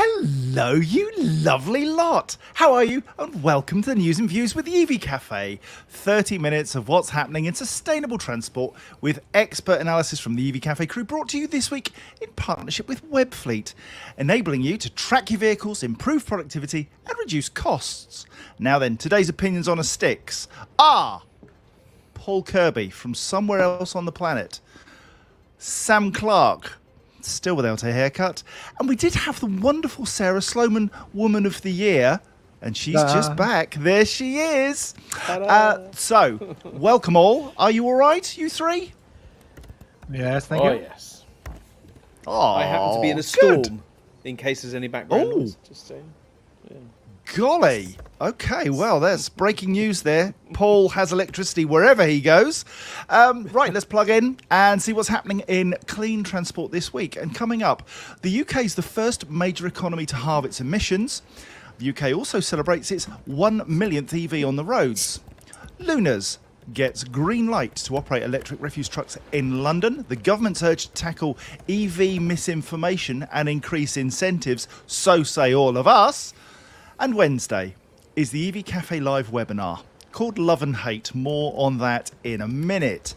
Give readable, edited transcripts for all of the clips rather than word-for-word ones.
Hello, you lovely lot. How are you? And welcome to the News and Views with the EV Café. 30 minutes of what's happening in sustainable transport with expert analysis from the EV Café crew, brought to you this week in partnership with Webfleet, enabling you to track your vehicles, improve productivity and reduce costs. Now then, today's opinions on a sticks are Paul Kirby from somewhere else on the planet, Sam Clark, still without a haircut, and we did have the wonderful Sarah Sloman Woman of the Year, and she's just back. There she is. So, welcome all. Are you all right, you three? Yes, thank you. Yes. Oh, I happen to be in a storm, good. in case there's any background noise. Just saying. Yeah. Golly. Okay, well, there's breaking news there. Paul has electricity wherever he goes. Right, let's plug in and see what's happening in clean transport this week. And coming up, the UK is the first major economy to halve its emissions. The UK also celebrates its 1 millionth EV on the roads. Lunars gets green light to operate electric refuse trucks in London. The government's urged to tackle EV misinformation and increase incentives, so say all of us. And Wednesday is the EV Cafe Live webinar called Love and Hate. More on that in a minute.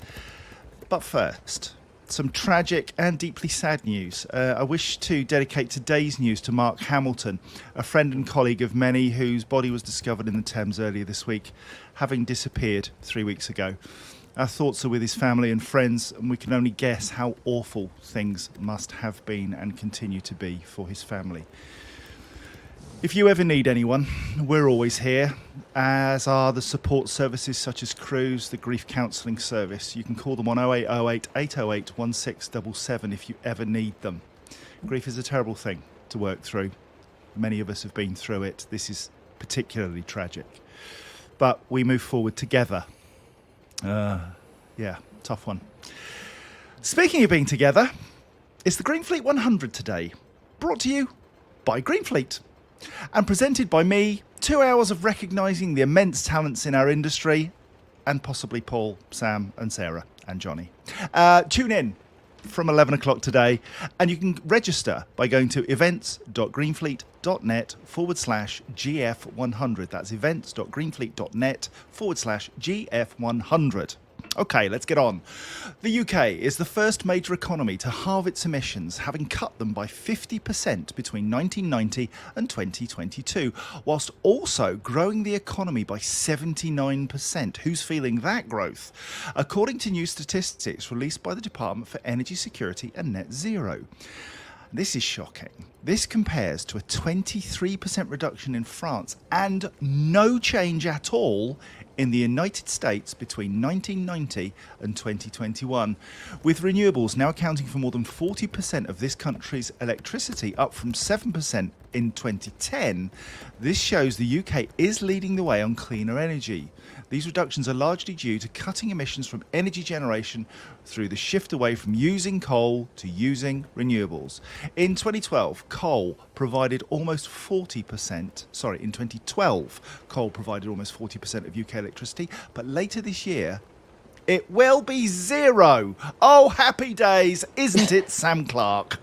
But first, some tragic and deeply sad news. I wish to dedicate today's news to Mark Hamilton, a friend and colleague of many whose body was discovered in the Thames earlier this week, having disappeared 3 weeks ago. Our thoughts are with his family and friends, and we can only guess how awful things must have been and continue to be for his family. If you ever need anyone, we're always here, as are the support services such as Cruise, the Grief Counselling Service. You can call them on 0808 808 1677 if you ever need them. Grief is a terrible thing to work through. Many of us have been through it. This is particularly tragic. But we move forward together. Yeah, tough one. Speaking of being together, it's the Greenfleet 100 today, brought to you by Greenfleet. And presented by me, 2 hours of recognising the immense talents in our industry, and possibly Paul, Sam and Sarah and Johnny. Tune in from 11 o'clock today, and you can register by going to events.greenfleet.net/GF100. That's events.greenfleet.net/GF100. Okay, let's get on. The UK is the first major economy to halve its emissions, having cut them by 50% between 1990 and 2022, whilst also growing the economy by 79%. Who's feeling that growth? According to new statistics released by the Department for Energy Security and Net Zero. This is shocking. This compares to a 23% reduction in France and no change at all in the United States between 1990 and 2021, with renewables now accounting for more than 40% of this country's electricity, up from 7% in 2010. This shows the UK is leading the way on cleaner energy. These reductions are largely due to cutting emissions from energy generation through the shift away from using coal to using renewables. In 2012, coal provided almost 40%, in 2012, coal provided almost 40% of UK electricity, but later this year, it will be zero. Oh, happy days, isn't it, Sam Clark?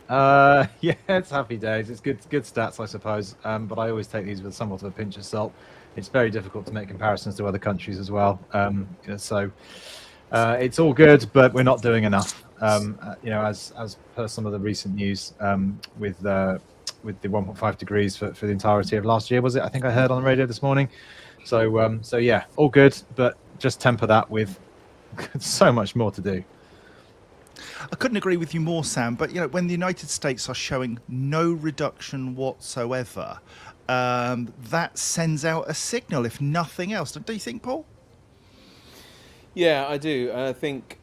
Yeah, it's happy days. It's good stats, I suppose. But I always take these with somewhat of a pinch of salt. It's very difficult to make comparisons to other countries as well. So it's all good, but we're not doing enough. As per some of the recent news with the 1.5 degrees for the entirety of last year, was it? I think I heard on the radio this morning. So yeah, all good, but just temper that with so much more to do. I couldn't agree with you more, Sam, but when the United States are showing no reduction whatsoever, that sends out a signal, if nothing else. Do you think, Paul? Yeah, I do. I think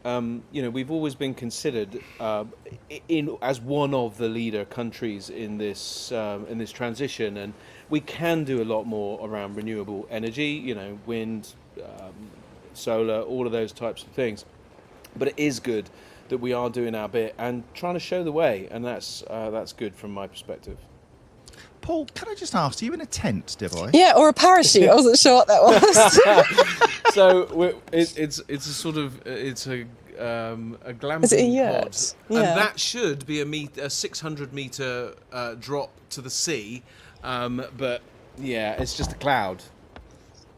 we've always been considered as one of the leader countries in this transition, and we can do a lot more around renewable energy. Wind, solar, all of those types of things. But it is good that we are doing our bit and trying to show the way, and that's good from my perspective. Paul, can I just ask, are you in a tent, dear boy? Yeah, or a parachute. I wasn't sure what that was. So it's a sort of it's a glamping Is it a pod, yurt? and Yeah. that should be a 600-meter drop to the sea, but yeah, it's just a cloud.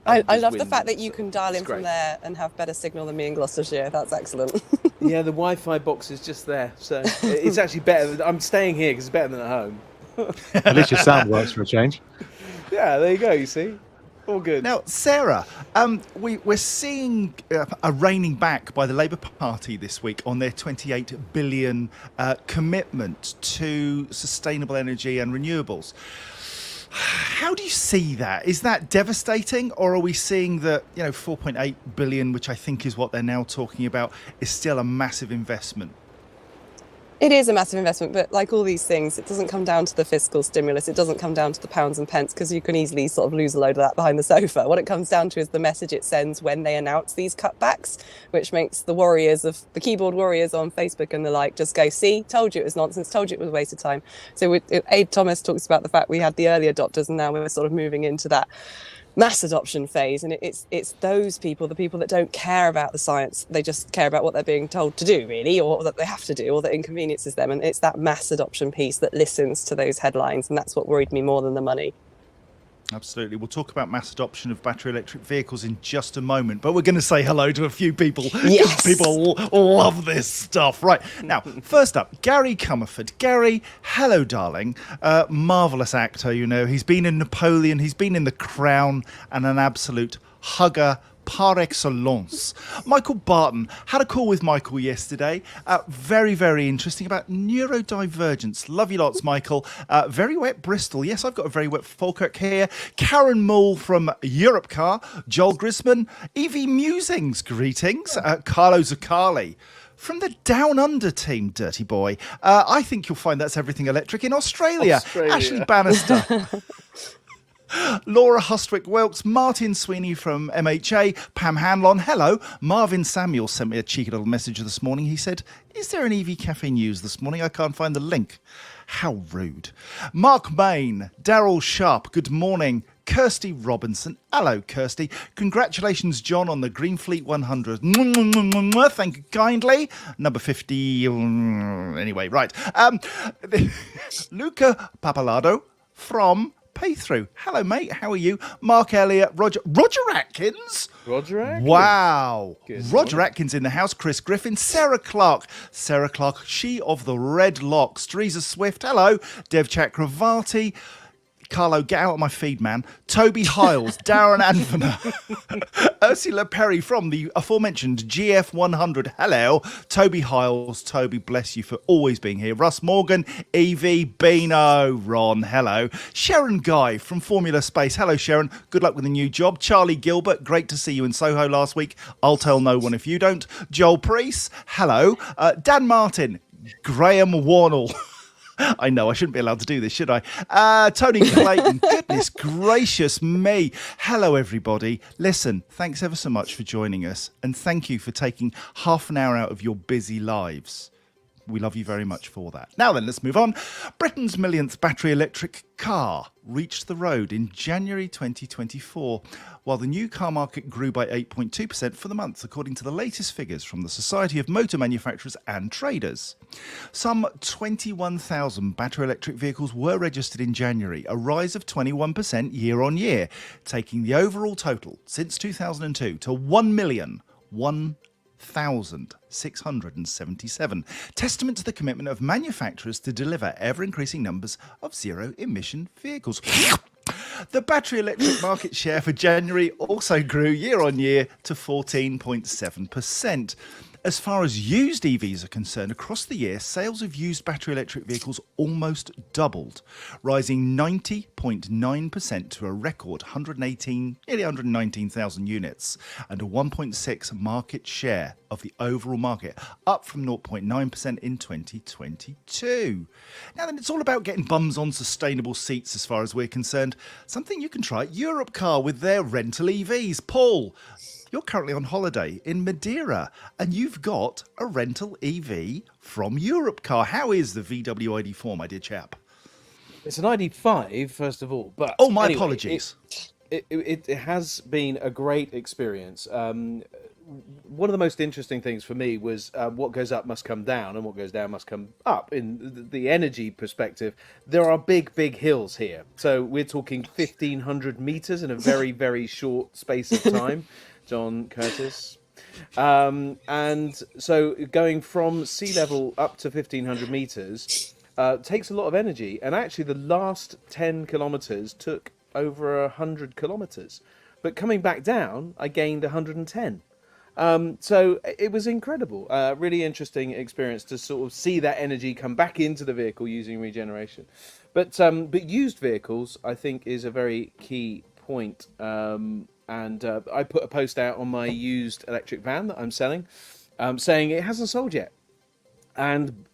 I There's love the wind, fact that you so can dial it's in from great. there and have better signal than me in Gloucestershire. That's excellent. Yeah, the Wi-Fi box is just there, so it's actually better. I'm staying here because it's better than at home. At least your sound works for a change. Yeah, there you go. You see, all good. Now, Sarah, we're seeing a reining back by the Labour Party this week on their 28 billion commitment to sustainable energy and renewables. How do you see that? Is that devastating, or are we seeing that 4.8 billion, which I think is what they're now talking about, is still a massive investment? It is a massive investment, but like all these things, it doesn't come down to the fiscal stimulus. It doesn't come down to the pounds and pence, because you can easily sort of lose a load of that behind the sofa. What it comes down to is the message it sends when they announce these cutbacks, which makes the keyboard warriors on Facebook and the like just go, see, told you it was nonsense, told you it was a waste of time. So Abe Thomas talks about the fact we had the early adopters, and now we're sort of moving into that mass adoption phase, and it's those people, the people that don't care about the science, they just care about what they're being told to do, really, or that they have to do, or that inconveniences them, and it's that mass adoption piece that listens to those headlines, and that's what worried me more than the money. Absolutely. We'll talk about mass adoption of battery electric vehicles in just a moment, but we're going to say hello to a few people. Yes. People love this stuff. Right. Now, first up, Gary Comerford. Gary, hello, darling. Marvellous actor, He's been in Napoleon, he's been in The Crown, and an absolute hugger par excellence. Michael Barton. Had a call with Michael yesterday. Very, very interesting about neurodivergence. Love you lots, Michael. Very wet Bristol. Yes, I've got a very wet Falkirk here. Karen Moore from Europe Car. Joel Grisman. EV Musings. Greetings. Carlo Zuccali. From the Down Under team, Dirty Boy. I think you'll find that's everything electric in Australia. Ashley Bannister. Laura Hustwick-Welks, Martin Sweeney from MHA, Pam Hanlon, hello. Marvin Samuel sent me a cheeky little message this morning. He said, is there an EV Cafe news this morning? I can't find the link. How rude. Mark Main, Daryl Sharp, good morning. Kirsty Robinson, hello Kirsty. Congratulations, John, on the Greenfleet 100. Thank you kindly. Number 50, anyway, right. Luca Papalado from Paythrough. Hello, mate. How are you? Mark Elliott, Roger Atkins. Roger Atkins. Wow. Good Roger morning. Atkins in the house. Chris Griffin. Sarah Clark. Sarah Clark, she of the red locks. Teresa Swift. Hello. Dev Chakravarti. Carlo, get out of my feed, man. Toby Hiles, Darren Anthony, Ursula Perry from the aforementioned GF100. Hello. Toby Hiles, Toby, bless you for always being here. Russ Morgan, Evie, Beano, Ron, hello. Sharon Guy from Formula Space. Hello, Sharon. Good luck with the new job. Charlie Gilbert, great to see you in Soho last week. I'll tell no one if you don't. Joel Priest, hello. Dan Martin, Graham Warnell. I know, I shouldn't be allowed to do this, should I? Tony Clayton, goodness gracious me. Hello, everybody. Listen, thanks ever so much for joining us, and thank you for taking half an hour out of your busy lives. We love you very much for that. Now then, let's move on. Britain's millionth battery electric car reached the road in January 2024, while the new car market grew by 8.2% for the month, according to the latest figures from the Society of Motor Manufacturers and Traders. Some 21,000 battery electric vehicles were registered in January, a rise of 21% year on year, taking the overall total since 2002 to 1,677. Testament to the commitment of manufacturers to deliver ever-increasing numbers of zero-emission vehicles. The battery electric market share for January also grew year on year to 14.7%. As far as used EVs are concerned, across the year, sales of used battery electric vehicles almost doubled, rising 90.9% to a record nearly 119,000 units, and a 1.6% market share of the overall market, up from 0.9% in 2022. Now then, it's all about getting bums on sustainable seats as far as we're concerned. Something you can try at Europe Car with their rental EVs. Paul, you're currently on holiday in Madeira, and you've got a rental EV from Europe Car. How is the VW ID4, my dear chap? It's an ID5, first of all. But Oh, my anyway, apologies. it has been a great experience. One of the most interesting things for me was what goes up must come down, and what goes down must come up. In the energy perspective, there are big hills here, so we're talking 1,500 meters in a very short space of time. John Curtis. And so going from sea level up to 1,500 meters takes a lot of energy. And actually, the last 10 kilometers took over 100 kilometers. But coming back down, I gained 110. So it was incredible. Really interesting experience to sort of see that energy come back into the vehicle using regeneration. But used vehicles, I think, is a very key point. And I put a post out on my used electric van that I'm selling, saying it hasn't sold yet. And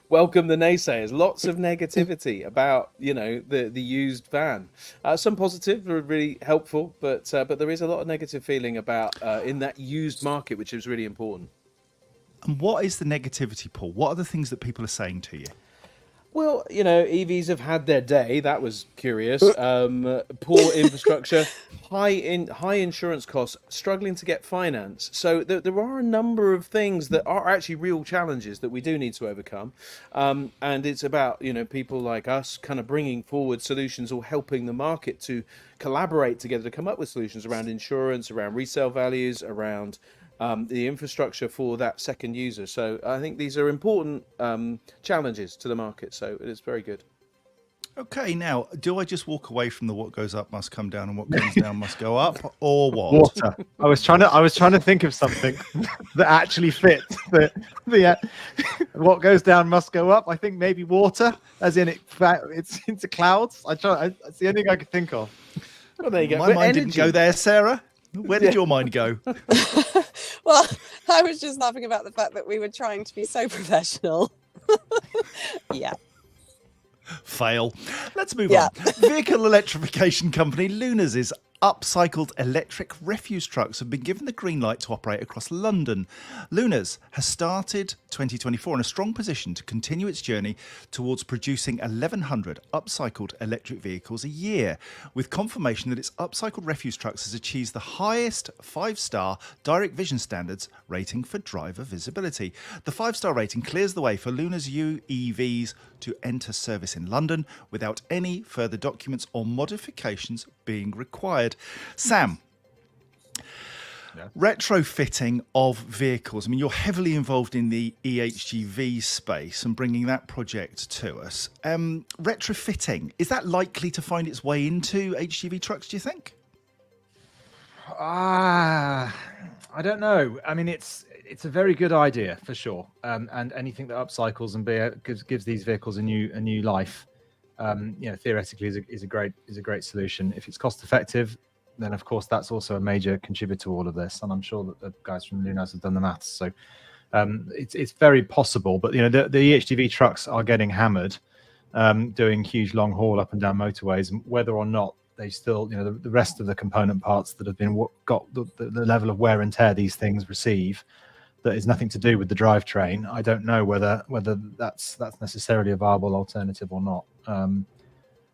welcome the naysayers. Lots of negativity about the used van. Some positive, really helpful, but there is a lot of negative feeling about in that used market, which is really important. And what is the negativity, Paul? What are the things that people are saying to you? Well, EVs have had their day. That was curious. Poor infrastructure, high insurance costs, struggling to get finance. So there are a number of things that are actually real challenges that we do need to overcome. And it's about people like us kind of bringing forward solutions or helping the market to collaborate together to come up with solutions around insurance, around resale values, around the infrastructure for that second user. So I think these are important challenges to the market. So it is very good. Okay, now, do I just walk away from the what goes up must come down and what comes down must go up, or what? Water. I was trying to think of something that actually fits. The what goes down must go up. I think maybe water, as in it's into clouds. It's the only thing I could think of. Well, there you go. My mind didn't go there, Sarah. Where did your mind go? Well, I was just laughing about the fact that we were trying to be so professional. Yeah. Fail. Let's move on. Vehicle electrification company Lunas's upcycled electric refuse trucks have been given the green light to operate across London. Lunas has started 2024 in a strong position to continue its journey towards producing 1,100 upcycled electric vehicles a year, with confirmation that its upcycled refuse trucks has achieved the highest 5-star direct vision standards rating for driver visibility. The 5-star rating clears the way for Lunas UEVs to enter service in London without any further documents or modifications being required. Sam, retrofitting of vehicles. I mean, you're heavily involved in the EHGV space and bringing that project to us. Retrofitting, is that likely to find its way into HGV trucks, do you think? I don't know. I mean, it's a very good idea for sure. And anything that upcycles and gives these vehicles a new life, theoretically is a great solution. If it's cost effective, then of course that's also a major contributor to all of this. And I'm sure that the guys from Lunas have done the maths. So it's very possible. But the EHGV trucks are getting hammered, doing huge long haul up and down motorways, and whether or not they still, the rest of the component parts that have been got the level of wear and tear these things receive, that is nothing to do with the drivetrain. I don't know whether that's necessarily a viable alternative or not.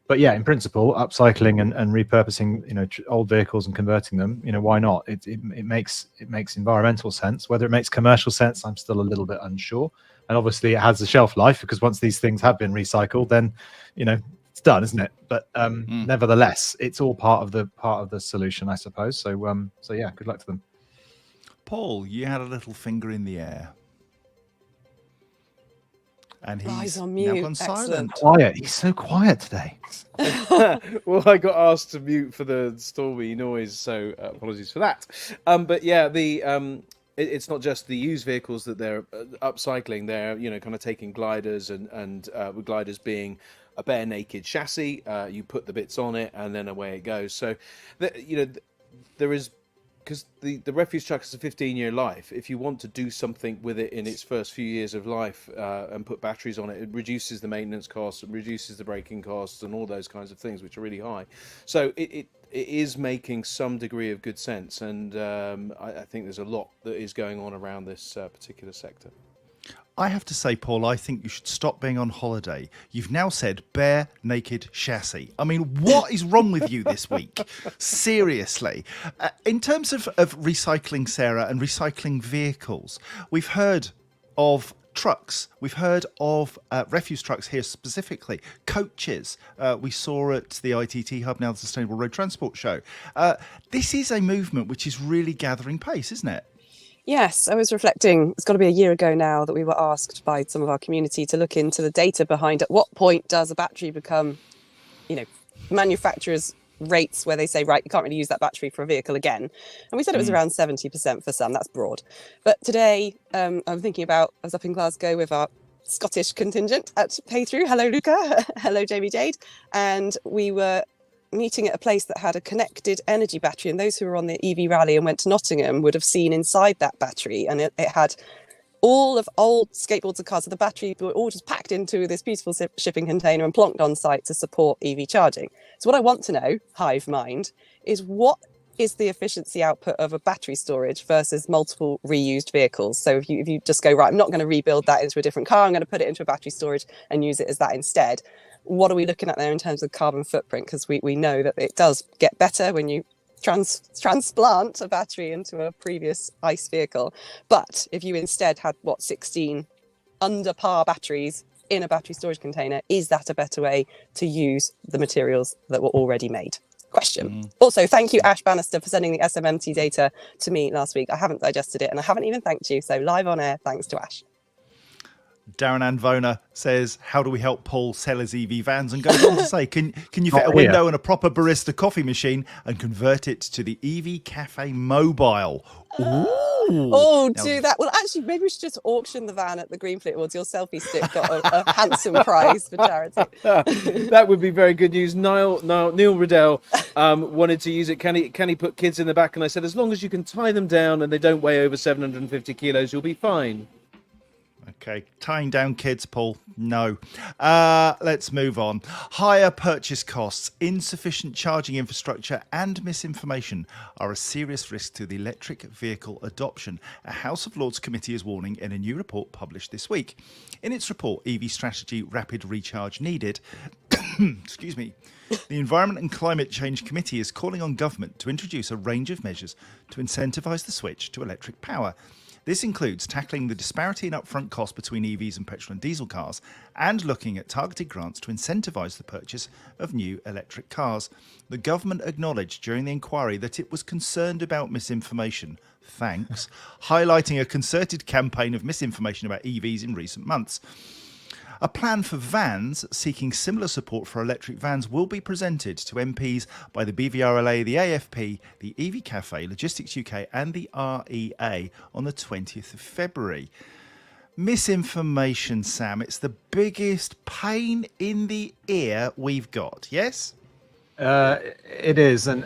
But yeah, in principle, upcycling and repurposing, old vehicles and converting them, why not? It makes environmental sense. Whether it makes commercial sense, I'm still a little bit unsure. And obviously, it has a shelf life because once these things have been recycled, then it's done, isn't it? But nevertheless, it's all part of the solution, I suppose. So yeah, good luck to them. Paul, you had a little finger in the air. And he's on now mute. gone silent. Excellent. Quiet. He's so quiet today. Well, I got asked to mute for the stormy noise, so apologies for that. But yeah, it's not just the used vehicles that they're upcycling. They're kind of taking gliders and with gliders being a bare naked chassis. You put the bits on it, and then away it goes. So there is. Because the refuse truck has a 15-year life. If you want to do something with it in its first few years of life and put batteries on it, it reduces the maintenance costs, it reduces the braking costs, and all those kinds of things, which are really high. So it is making some degree of good sense, and I think there's a lot that is going on around this particular sector. I have to say, Paul, I think you should stop being on holiday. You've now said bare naked chassis. I mean, what is wrong with you this week? Seriously. In terms of recycling, Sarah, and recycling vehicles, we've heard of trucks. We've heard of refuse trucks here specifically. Coaches. We saw at the ITT Hub, now the Sustainable Road Transport Show. This is a movement which is really gathering pace, isn't it? Yes, I was reflecting, it's got to be a year ago now that we were asked by some of our community to look into the data behind at what point does a battery become, manufacturers' rates where they say, right, you can't really use that battery for a vehicle again. And we said it was around 70% for some, that's broad. But today, I'm thinking about, I was up in Glasgow with our Scottish contingent at Pay Through. Hello, Luca. Hello, Jamie Jade. And we were meeting at a place that had a connected energy battery, and those who were on the EV rally and went to Nottingham would have seen inside that battery, and it had all of old skateboards and cars. So the battery were all just packed into this beautiful shipping container and plonked on site to support EV charging. So what I want to know, hive mind, is what is the efficiency output of a battery storage versus multiple reused vehicles? So if you just go, right, I'm not going to rebuild that into a different car, I'm going to put it into a battery storage and use it as that instead. What are we looking at there in terms of carbon footprint? Because we know that it does get better when you transplant a battery into a previous ICE vehicle. But if you instead had, 16 under par batteries in a battery storage container, is that a better way to use the materials that were already made? Question. Also, thank you, Ash Bannister, for sending the SMMT data to me last week. I haven't digested it and I haven't even thanked you. So live on air, thanks to Ash. Darren Anvona says, how do we help Paul sell his EV vans? And goes on to say, can you fit a window and a proper barista coffee machine and convert it to the EV Café mobile? Ooh. Do that. Well, actually, maybe we should just auction the van at the Greenfleet Awards. Your selfie stick got a handsome prize for charity. That would be very good news. Neil Riddell wanted to use it. Can he put kids in the back? And I said, as long as you can tie them down and they don't weigh over 750 kilos, you'll be fine. Okay, tying down kids, Paul. No. Let's move on. Higher purchase costs, insufficient charging infrastructure and misinformation are a serious risk to the electric vehicle adoption. A House of Lords committee is warning in a new report published this week. In its report, EV Strategy Rapid Recharge Needed, excuse me, the Environment and Climate Change Committee is calling on government to introduce a range of measures to incentivise the switch to electric power. This includes tackling the disparity in upfront cost between EVs and petrol and diesel cars and looking at targeted grants to incentivise the purchase of new electric cars. The government acknowledged during the inquiry that it was concerned about misinformation, highlighting a concerted campaign of misinformation about EVs in recent months. A plan for vans seeking similar support for electric vans will be presented to MPs by the BVRLA, the AFP, the EV Café, Logistics UK and the REA on the 20th of February. Misinformation, Sam, it's the biggest pain in the ear we've got, yes? It is, and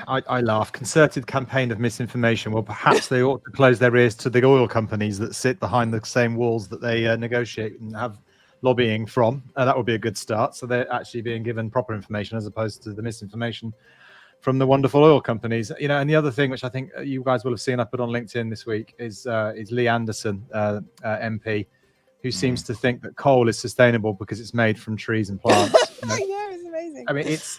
I laugh. Concerted campaign of misinformation. Well, perhaps they ought to close their ears to the oil companies that sit behind the same walls that they negotiate and have lobbying from. That would be a good start. So they're actually being given proper information as opposed to the misinformation from the wonderful oil companies. And the other thing, which I think you guys will have seen I put on LinkedIn this week, is Lee Anderson, MP, who seems to think that coal is sustainable because it's made from trees and plants. Yeah, it's amazing. I mean, it's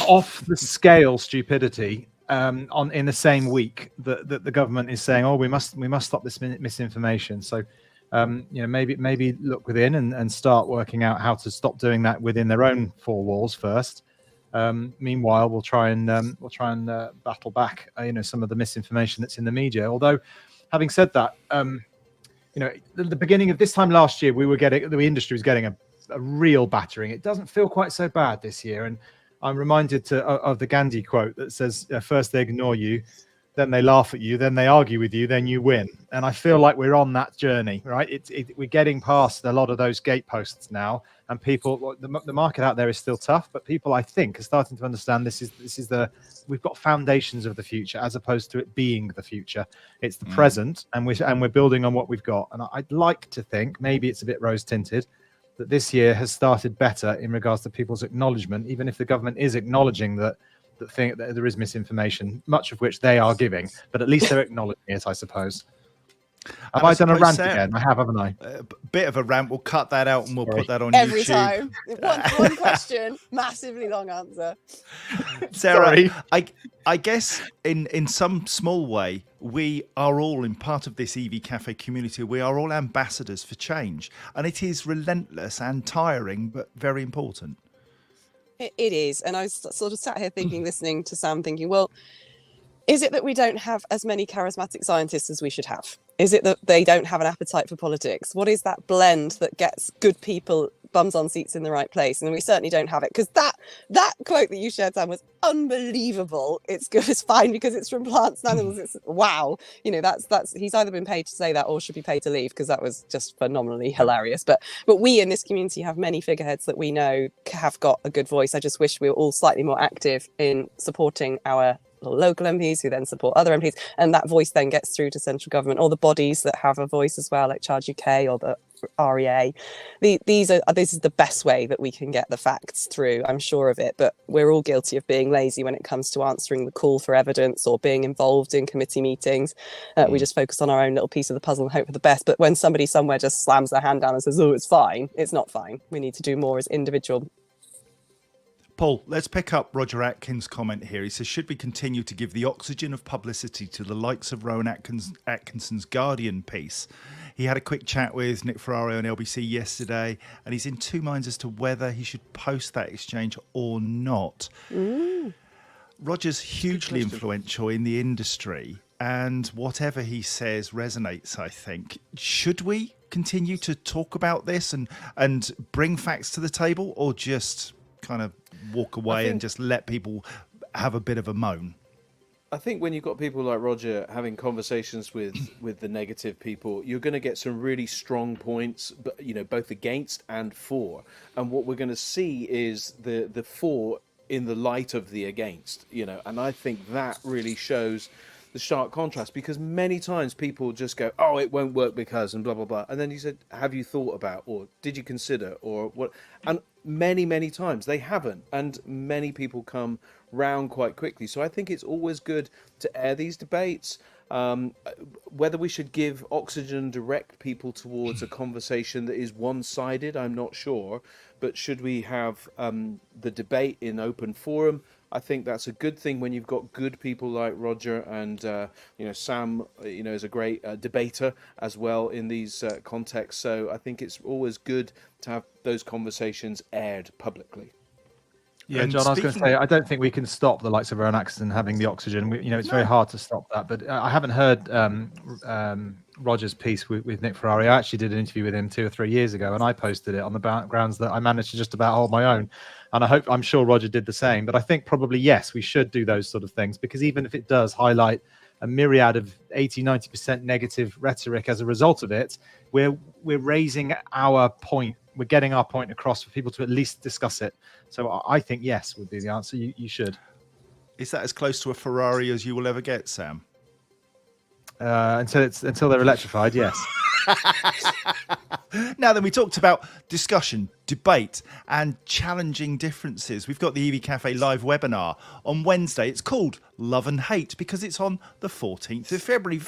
off the scale stupidity. In the same week that the government is saying, we must stop this misinformation. So maybe look within and start working out how to stop doing that within their own four walls first. Meanwhile, we'll try and battle back some of the misinformation that's in the media. Although, having said that, the beginning of this time last year, the industry was getting a real battering. It doesn't feel quite so bad this year, and I'm reminded of the Gandhi quote that says, first they ignore you, then they laugh at you, then they argue with you, then you win. And I feel like we're on that journey, right? We're getting past a lot of those gateposts now, and people, the market out there is still tough, but people, I think, are starting to understand we've got foundations of the future as opposed to it being the future. It's the present, and we're building on what we've got. And I'd like to think, maybe it's a bit rose-tinted, that this year has started better in regards to people's acknowledgement, even if the government is acknowledging that there is misinformation, much of which they are giving, but at least they're acknowledging it, I suppose. Have I done a suppose, rant Sam, again? I have, haven't I? a bit of a rant. We'll cut that out and we'll Sorry. put that on Every YouTube. time. One question, massively long answer. Sarah, Sorry. I guess in some small way, we are all in part of this EV Cafe community. We are all ambassadors for change, and it is relentless and tiring, but very important. It is. And I was sort of sat here thinking, listening to Sam, thinking, well, is it that we don't have as many charismatic scientists as we should have? Is it that they don't have an appetite for politics? What is that blend that gets good people bums on seats in the right place? And we certainly don't have it, because that quote that you shared, Sam, was unbelievable. It's good, it's fine because it's from Plants and Animals. It's wow. You know, that's he's either been paid to say that or should be paid to leave, because that was just phenomenally hilarious. But we in this community have many figureheads that we know have got a good voice. I just wish we were all slightly more active in supporting our local MPs who then support other MPs, and that voice then gets through to central government or the bodies that have a voice as well, like Charge UK or the REA. This is the best way that we can get the facts through, I'm sure of it, but we're all guilty of being lazy when it comes to answering the call for evidence or being involved in committee meetings. We just focus on our own little piece of the puzzle and hope for the best. But when somebody somewhere just slams their hand down and says, oh, it's fine, it's not fine. We need to do more as individual. Paul, let's pick up Roger Atkins' comment here. He says, should we continue to give the oxygen of publicity to the likes of Rowan Atkinson's Guardian piece? He had a quick chat with Nick Ferrari on LBC yesterday, and he's in two minds as to whether he should post that exchange or not. Roger's hugely influential in the industry, and whatever he says resonates, I think. Should we continue to talk about this and bring facts to the table, or just kind of walk away and just let people have a bit of a moan? I think when you've got people like Roger having conversations with the negative people, you're going to get some really strong points, but both against and for. And what we're going to see is the for in the light of the against. And I think that really shows the stark contrast, because many times people just go, oh, it won't work because, and blah blah blah, and then you said, have you thought about, or did you consider, or what? And many times they haven't, and many people come round quite quickly. So I think it's always good to air these debates. Whether we should give oxygen, direct people towards a conversation that is one-sided, I'm not sure, but should we have the debate in open forum? I think that's a good thing when you've got good people like Roger, and Sam is a great debater as well in these contexts. So I think it's always good to have those conversations aired publicly. Yeah, John, I was going to say, I don't think we can stop the likes of Rowan Atkinson having the oxygen. It's very hard to stop that. But I haven't heard Roger's piece with Nick Ferrari. I actually did an interview with him 2 or 3 years ago, and I posted it on the grounds that I managed to just about hold my own. And I'm sure Roger did the same. But I think probably, yes, we should do those sort of things, because even if it does highlight a myriad of 80-90% negative rhetoric as a result of it, we're raising our point. We're getting our point across for people to at least discuss it. So I think yes would be the answer. You should. Is that as close to a Ferrari as you will ever get, Sam? Until they're electrified, yes. Now then, we talked about discussion, debate, and challenging differences. We've got the EV Cafe live webinar on Wednesday. It's called Love and Hate because it's on the 14th of February,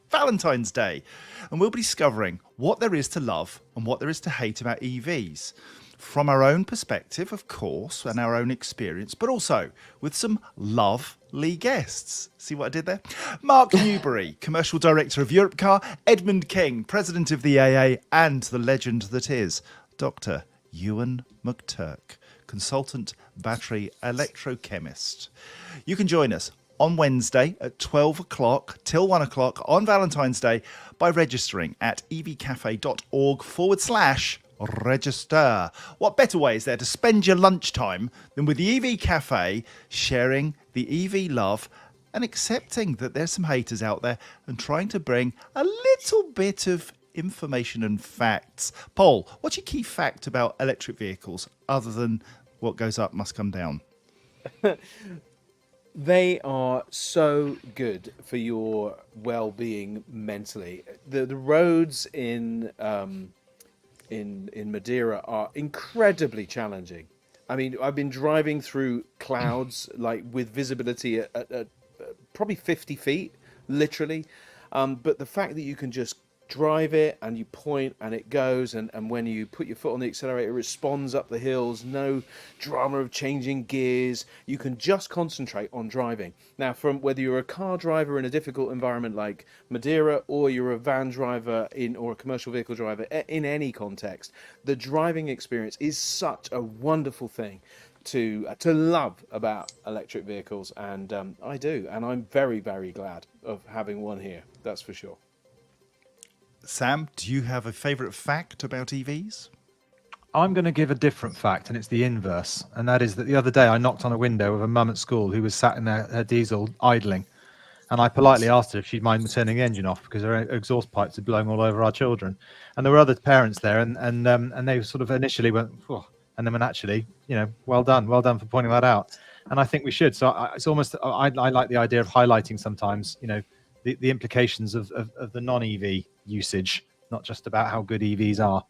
Valentine's Day. And we'll be discovering what there is to love and what there is to hate about EVs. From our own perspective, of course, and our own experience, but also with some lovely guests. See what I did there? Mark Newbury, Commercial Director of Europe Car, Edmund King, President of the AA, and the legend that is Dr. Ewan McTurk, Consultant Battery Electrochemist. You can join us on Wednesday at 12 o'clock till 1 o'clock on Valentine's Day by registering at evcafe.org/register. What better way is there to spend your lunchtime than with the EV Cafe, sharing the EV love and accepting that there's some haters out there and trying to bring a little bit of information and facts. Paul, what's your key fact about electric vehicles other than what goes up must come down? They are so good for your well-being mentally. The roads in Madeira are incredibly challenging. I mean, I've been driving through clouds like with visibility at probably 50 feet, literally. But the fact that you can just drive it and you point and it goes, and when you put your foot on the accelerator, it responds up the hills. No drama of changing gears. You can just concentrate on driving. Now, from whether you're a car driver in a difficult environment like Madeira, or you're a van driver or a commercial vehicle driver in any context, the driving experience is such a wonderful thing to love about electric vehicles, and I do, and I'm very, very glad of having one here. That's for sure. Sam, do you have a favourite fact about EVs? I'm going to give a different fact, and it's the inverse. And that is that the other day I knocked on a window of a mum at school who was sat in her diesel idling. And I politely asked her if she'd mind turning the engine off because her exhaust pipes are blowing all over our children. And there were other parents there, and they sort of initially went, oh, and then went, actually, well done for pointing that out. And I think we should. So it's almost, I like the idea of highlighting sometimes, the implications of the non-EV usage, not just about how good EVs are.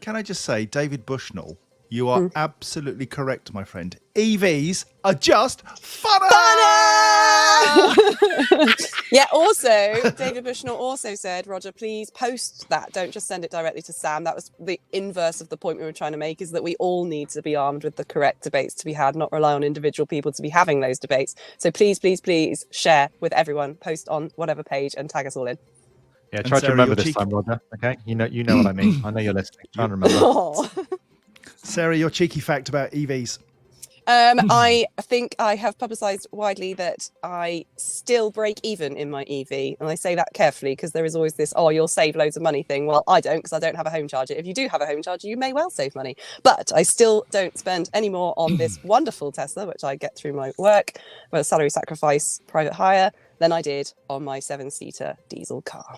Can I just say, David Bushnell, you are absolutely correct, my friend. EVs are just funner! Yeah, also, David Bushnell also said, Roger, please post that. Don't just send it directly to Sam. That was the inverse of the point we were trying to make, is that we all need to be armed with the correct debates to be had, not rely on individual people to be having those debates. So please, please, please share with everyone, post on whatever page and tag us all in. Yeah, try to remember this time, Roger. Okay, you know what I mean. I know you're listening. Try and remember. Oh. Sarah, your cheeky fact about EVs. I think I have publicised widely that I still break even in my EV. And I say that carefully because there is always this, you'll save loads of money thing. Well, I don't, because I don't have a home charger. If you do have a home charger, you may well save money. But I still don't spend any more on this wonderful Tesla, which I get through my work, well, salary sacrifice, private hire, than I did on my 7-seater diesel car.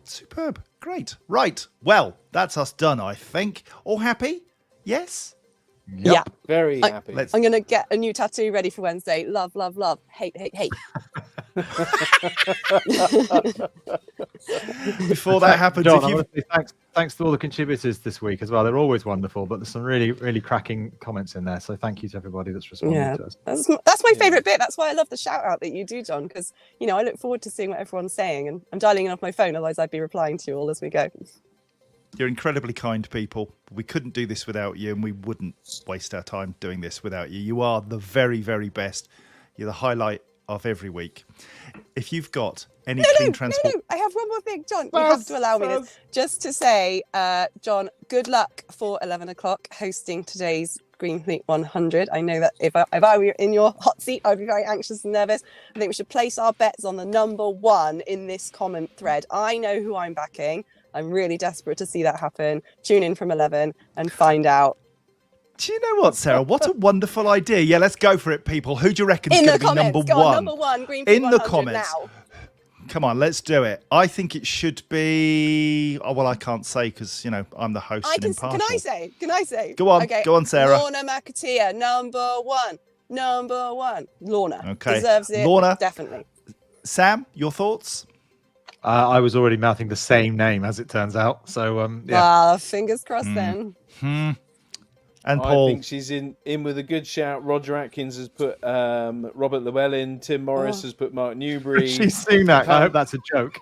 Superb. Great. Right. Well, that's us done, I think. All happy? Yes? Yep. Yeah. Very happy. I'm going to get a new tattoo ready for Wednesday. Love, love, love. Hate, hate, hate. Before that happens, John, I want to say thanks to all the contributors this week as well. They're always wonderful, but there's some really, really cracking comments in there. So thank you to everybody that's responding to us. That's my favourite bit. That's why I love the shout out that you do, John, because, I look forward to seeing what everyone's saying, and I'm dialing in off my phone, otherwise I'd be replying to you all as we go. You're incredibly kind people. We couldn't do this without you, and we wouldn't waste our time doing this without you. You are the very, very best. You're the highlight of every week. If you've got any clean transport... No, I have one more thing, John. You have to allow me this. Just to say, John, good luck for 11 o'clock hosting today's Green Fleet 100. I know that if I were in your hot seat, I'd be very anxious and nervous. I think we should place our bets on the number one in this comment thread. I know who I'm backing. I'm really desperate to see that happen. Tune in from 11 and find out. Do you know what, Sarah? What a wonderful idea. Yeah, let's go for it, people. Who do you reckon is going to be number Go one? on, number one, Green Fleet in 100 the comments. now. Come on, let's do it. I think it should be... Oh, well, I can't say because, I'm the host and impartial. Can I say? Go on, okay. Go on, Sarah. Lorna McAteer, number one. Lorna. Okay. Deserves it. Lorna. Definitely. Sam, your thoughts? I was already mouthing the same name, as it turns out. So, yeah. Well, fingers crossed then. And Paul. I think she's in with a good shout. Roger Atkins has put Robert Llewellyn. Tim Morris has put Mark Newbury. She's seen that. I hope that's a joke.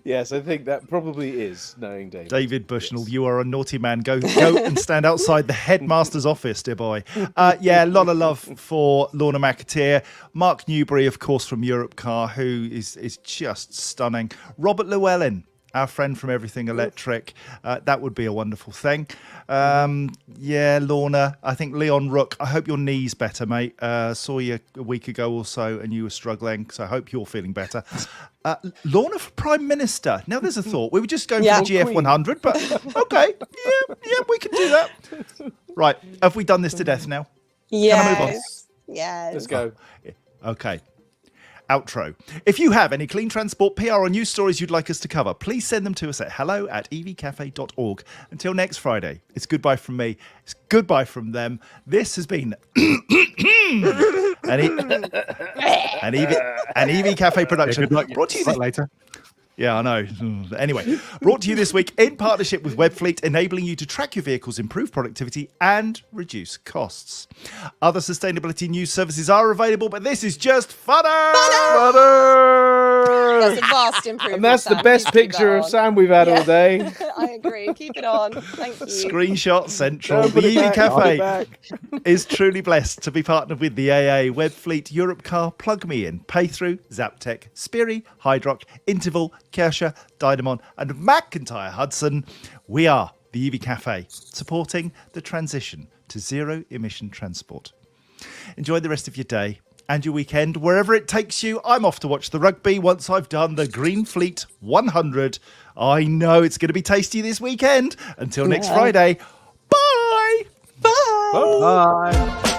Yes, I think that probably is, knowing David. David Bushnell, you are a naughty man. Go and stand outside the headmaster's office, dear boy. Yeah, a lot of love for Lorna McAteer. Mark Newbury, of course, from Europe Car, who is just stunning. Robert Llewellyn, our friend from Everything Electric. That would be a wonderful thing. Yeah, Lorna. I think Leon Rook. I hope your knee's better, mate. Saw you a week ago or so and you were struggling, so I hope you're feeling better. Lorna for Prime Minister. Now, there's a thought. We were just going for the GF100, but okay. Yeah, we can do that. Right. Have we done this to death now? Yes. Can I move on? Yes. Let's go. Okay. Outro. If you have any clean transport, PR or news stories you'd like us to cover, please send them to us at hello@evcafe.org. Until next Friday, it's goodbye from me. It's goodbye from them. This has been an EV Cafe production. Yeah, good luck. Brought to you Later. Yeah, I know. Anyway, brought to you this week in partnership with Webfleet, enabling you to track your vehicles, improve productivity, and reduce costs. Other sustainability news services are available, but this is just funner! That's a vast improvement. And that's the Sam. best Please keep picture that of on. Sam we've had all day. I agree. Keep it on. Thank you. Screenshot Central. No, The put it EV back, put it Café back. is truly blessed to be partnered with the AA, Webfleet, Europe Car, Plug Me In, Paythrough, Zaptec, Spiri, Hydrock, Interval, Kersha, Dynamon, and McIntyre Hudson. We are the EV Café, supporting the transition to zero-emission transport. Enjoy the rest of your day and your weekend, wherever it takes you. I'm off to watch the rugby once I've done the Green Fleet 100. I know it's going to be tasty this weekend. Until next Friday, bye! Bye. Bye.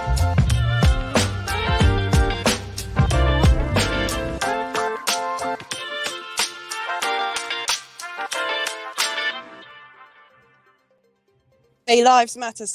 Hey, lives matter, Sam.